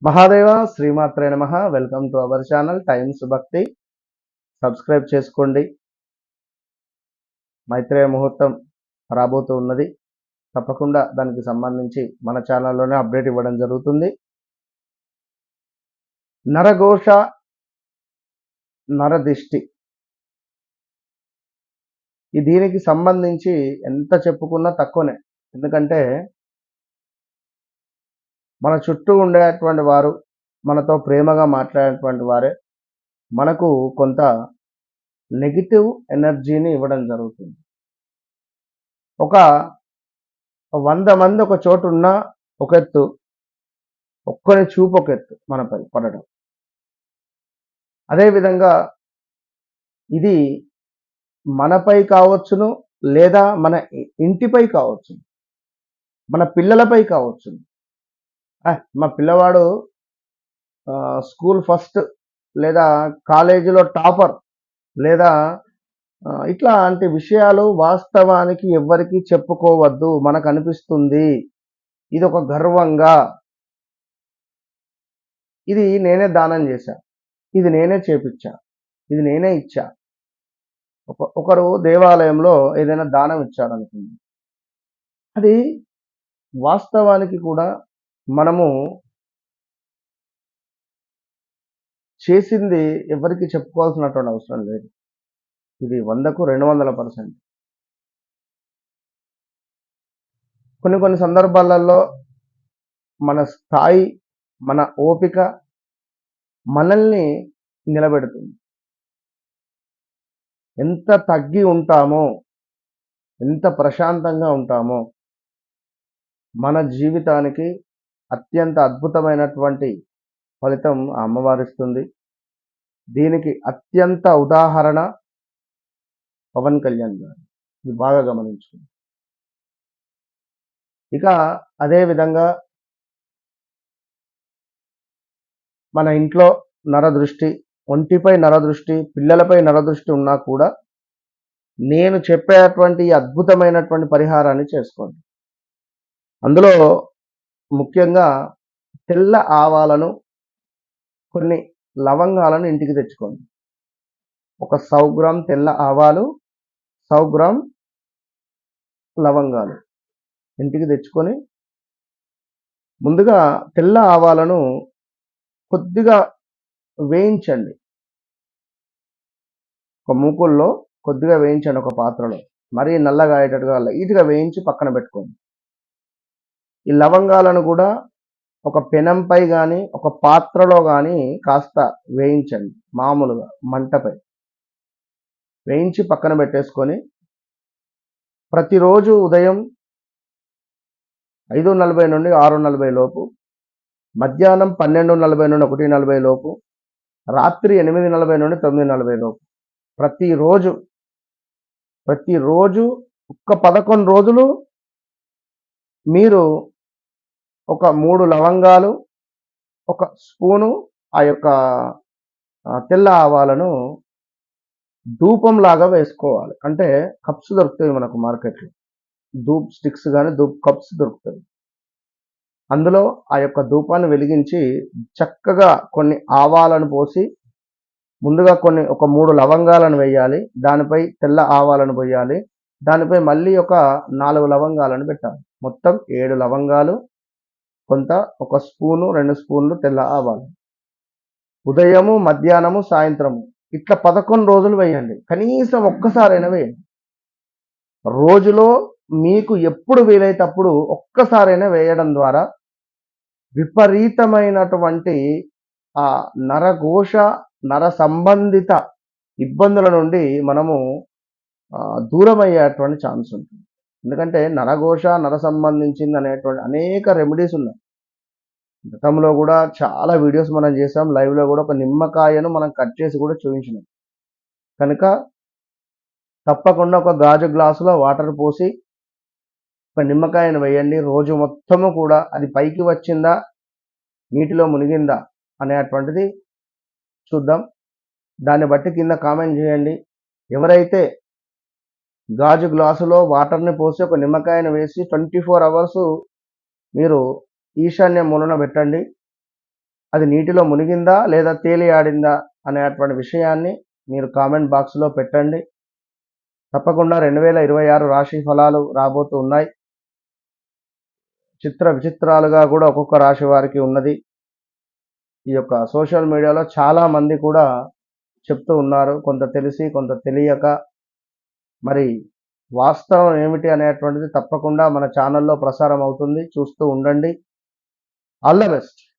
మహాదేవ శ్రీమాత్రే నమః. Welcome to our channel times భక్తి. సబ్స్క్రైబ్ చేసుకోండి. మైత్రేయ ముహూర్తం రాబోతూ ఉన్నది. తప్పకుండా దానికి సంబంధించి మన ఛానల్లోనే అప్డేట్ ఇవ్వడం జరుగుతుంది. నరఘోష, నరదిష్టి, దీనికి సంబంధించి ఎంత చెప్పుకున్నా తక్కువనే. ఎందుకంటే మన చుట్టూ ఉండేటువంటి వారు, మనతో ప్రేమగా మాట్లాడేటువంటి వారే మనకు కొంత నెగిటివ్ ఎనర్జీని ఇవ్వడం జరుగుతుంది. ఒక 100 మంది ఒక చోటు ఉన్నా ఒక ఎత్తు, ఒక్కని చూపు ఒక ఎత్తు మనపై పడడం. అదేవిధంగా ఇది మనపై కావచ్చును, లేదా మన ఇంటిపై కావచ్చు, మన పిల్లలపై కావచ్చును. మా పిల్లవాడు స్కూల్ ఫస్ట్, లేదా కాలేజీలో టాపర్, లేదా ఇట్లాంటి విషయాలు వాస్తవానికి ఎవ్వరికీ చెప్పుకోవద్దు. మనకు అనిపిస్తుంది ఇది ఒక గర్వంగా, ఇది నేనే దానం చేశా, ఇది నేనే చేపించా, ఇది నేనే ఇచ్చా. ఒకరు దేవాలయంలో ఏదైనా దానం ఇచ్చారనుకుంది, అది వాస్తవానికి కూడా మనము చేసింది ఎవరికి చెప్పుకోవాల్సినటువంటి అవసరం లేదు. ఇది 100కు 200%. కొన్ని సందర్భాలలో మన స్థాయి, మన ఓపిక మనల్ని నిలబెడుతుంది. ఎంత తగ్గి ఉంటామో, ఎంత ప్రశాంతంగా ఉంటామో, మన జీవితానికి అత్యంత అద్భుతమైనటువంటి ఫలితం ఆ అమ్మవారిస్తుంది. దీనికి అత్యంత ఉదాహరణ పవన్ కళ్యాణ్ గారు. ఇది బాగా గమనించుకోండి. ఇక అదేవిధంగా మన ఇంట్లో నరదృష్టి, ఒంటిపై నరదృష్టి, పిల్లలపై నరదృష్టి ఉన్నా కూడా నేను చెప్పేటువంటి అద్భుతమైనటువంటి పరిహారాన్ని చేసుకోండి. అందులో ముఖ్యంగా తెల్ల ఆవాలను, కొన్ని లవంగాలను ఇంటికి తెచ్చుకోండి. ఒక 100 గ్రామ్ తెల్ల ఆవాలు, 100 గ్రామ్ లవంగాలు ఇంటికి తెచ్చుకొని, ముందుగా తెల్ల ఆవాలను కొద్దిగా వేయించండి. ఒక మూకుల్లో కొద్దిగా వేయించండి, ఒక పాత్రలో. మరీ నల్లగా అయ్యేటట్టుగా లైట్గా వేయించి పక్కన పెట్టుకోండి. ఈ లవంగాలను కూడా ఒక పెనంపై కానీ, ఒక పాత్రలో కానీ కాస్త వేయించండి. మామూలుగా మంటపై వేయించి పక్కన పెట్టేసుకొని, ప్రతిరోజు ఉదయం 5:40 నుండి 6:40 లోపు, మధ్యాహ్నం 12:40 నుండి 1:40 లోపు, రాత్రి 8:40 నుండి 9:40 లోపు, ప్రతిరోజు ఒక్క 11 రోజులు మీరు ఒక 3 లవంగాలు, ఒక స్పూను ఆ యొక్క తెల్ల ఆవాలను ధూపంలాగా వేసుకోవాలి. అంటే కప్స్ దొరుకుతాయి మనకు మార్కెట్లో, ధూప్ స్టిక్స్ కానీ ధూప్ కప్స్ దొరుకుతాయి. అందులో ఆ యొక్క ధూపాన్ని వెలిగించి చక్కగా కొన్ని ఆవాలను పోసి, ముందుగా ఒక 3 లవంగాలను వేయాలి, దానిపై తెల్ల ఆవాలను పోయాలి, దానిపై మళ్ళీ ఒక 4 లవంగాలను పెట్టాలి. మొత్తం 7 లవంగాలు, కొంత ఒక స్పూను 2 స్పూన్లు తెల్ల ఆవాలు. ఉదయము, మధ్యాహ్నము, సాయంత్రము ఇట్లా 11 రోజులు వేయండి. కనీసం ఒక్కసారైనా వేయండి. రోజులో మీకు ఎప్పుడు వీలైతే అప్పుడు ఒక్కసారైనా వేయడం ద్వారా విపరీతమైనటువంటి ఆ నరఘోష, నర సంబంధిత ఇబ్బందుల నుండి మనము దూరం అయ్యేటువంటి ఛాన్స్ ఉంటుంది. ఎందుకంటే నరఘోష, నర సంబంధించింది అనేటువంటి అనేక రెమెడీస్ ఉన్నాయి. గతంలో కూడా చాలా వీడియోస్ మనం చేసాం. లైవ్లో కూడా ఒక నిమ్మకాయను మనం కట్ చేసి కూడా చూపించినాం. కనుక తప్పకుండా ఒక గాజు గ్లాసులో వాటర్ పోసి ఒక నిమ్మకాయను వేయండి. రోజు మొత్తము కూడా అది పైకి వచ్చిందా, నీటిలో మునిగిందా అనేటువంటిది చూద్దాం. దాన్ని బట్టి కింద కామెంట్ చేయండి. ఎవరైతే గాజు గ్లాసులో వాటర్ని పోసి ఒక నిమ్మకాయను వేసి 24 అవర్స్ మీరు ఈశాన్య మూలన పెట్టండి. అది నీటిలో మునిగిందా లేదా తేలియాడిందా అనేటువంటి విషయాన్ని మీరు కామెంట్ బాక్స్లో పెట్టండి. తప్పకుండా 2026 రాశి ఫలాలు రాబోతూ ఉన్నాయి. చిత్ర విచిత్రాలుగా కూడా ఒక్కొక్క రాశి వారికి ఉన్నది. ఈ యొక్క సోషల్ మీడియాలో చాలామంది కూడా చెప్తూ ఉన్నారు, కొంత తెలిసి కొంత తెలియక. మరి వాస్తవం ఏమిటి అనేటువంటిది తప్పకుండా మన ఛానల్లో ప్రసారం అవుతుంది, చూస్తూ ఉండండి. All the best.